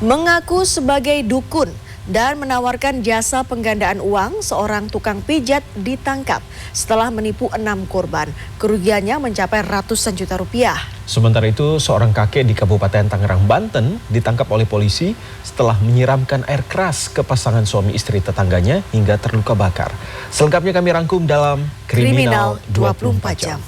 Mengaku sebagai dukun dan menawarkan jasa penggandaan uang, seorang tukang pijat ditangkap setelah menipu 6 korban. Kerugiannya mencapai ratusan juta rupiah. Sementara itu, seorang kakek di Kabupaten Tangerang, Banten ditangkap oleh polisi setelah menyiramkan air keras ke pasangan suami istri tetangganya hingga terluka bakar. Selengkapnya kami rangkum dalam Kriminal 24 Jam.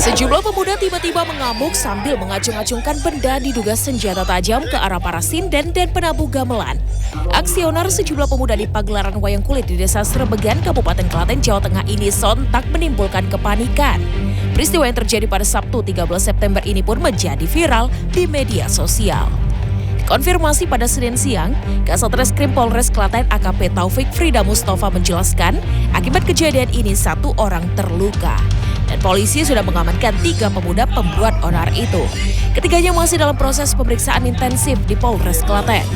Sejumlah pemuda tiba-tiba mengamuk sambil mengacung-acungkan benda diduga senjata tajam ke arah para sinden dan penabuh gamelan. Aksioner sejumlah pemuda di pagelaran wayang kulit di Desa Srebegan, Kabupaten Klaten, Jawa Tengah ini sontak menimbulkan kepanikan. Peristiwa yang terjadi pada Sabtu 13 September ini pun menjadi viral di media sosial. Konfirmasi pada Senin siang, Kasat Reskrim Polres Klaten AKP Taufik Frida Mustafa menjelaskan akibat kejadian ini 1 orang terluka. Dan polisi sudah mengamankan 3 pemuda pembuat onar itu. Ketiganya masih dalam proses pemeriksaan intensif di Polres Klaten.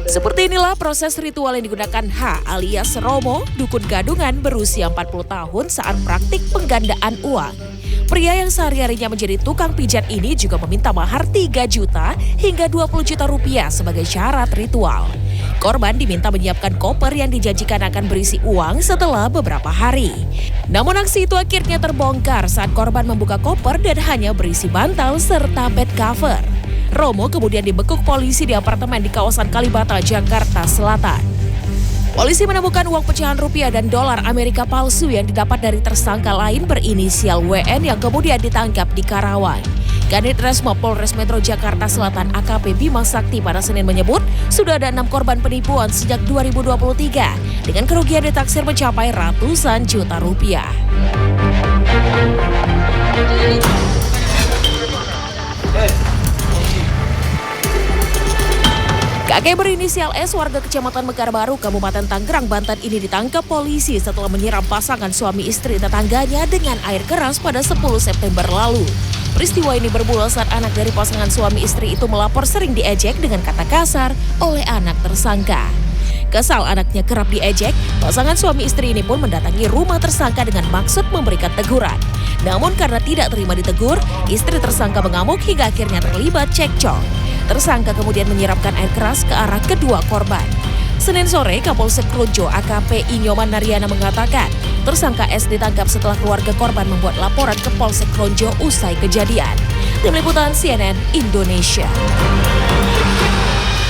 Seperti inilah proses ritual yang digunakan H alias Romo, dukun gadungan berusia 40 tahun saat praktik penggandaan uang. Pria yang sehari-harinya menjadi tukang pijat ini juga meminta mahar 3 juta hingga 20 juta rupiah sebagai syarat ritual. Korban diminta menyiapkan koper yang dijanjikan akan berisi uang setelah beberapa hari. Namun aksi itu akhirnya terbongkar saat korban membuka koper dan hanya berisi bantal serta bed cover. Romo kemudian dibekuk polisi di apartemen di kawasan Kalibata, Jakarta Selatan. Polisi menemukan uang pecahan rupiah dan dolar Amerika palsu yang didapat dari tersangka lain berinisial WN yang kemudian ditangkap di Karawang. Kanit Resmo Polres Metro Jakarta Selatan AKP Bima Sakti pada Senin menyebut sudah ada 6 korban penipuan sejak 2023 dengan kerugian ditaksir mencapai ratusan juta rupiah. Kakek berinisial S warga Kecamatan Mekar Baru, Kabupaten Tangerang, Banten ini ditangkap polisi setelah menyiram pasangan suami istri tetangganya dengan air keras pada 10 September lalu. Peristiwa ini bermula saat anak dari pasangan suami istri itu melapor sering diejek dengan kata kasar oleh anak tersangka. Kesal anaknya kerap diejek, pasangan suami istri ini pun mendatangi rumah tersangka dengan maksud memberikan teguran. Namun karena tidak terima ditegur, istri tersangka mengamuk hingga akhirnya terlibat cekcok. Tersangka kemudian menyiramkan air keras ke arah kedua korban. Senin sore, Kapolsek Kronjo AKP Inyoman Naryana mengatakan, tersangka S ditangkap setelah keluarga korban membuat laporan ke Polsek Kronjo usai kejadian. Tim Liputan CNN Indonesia.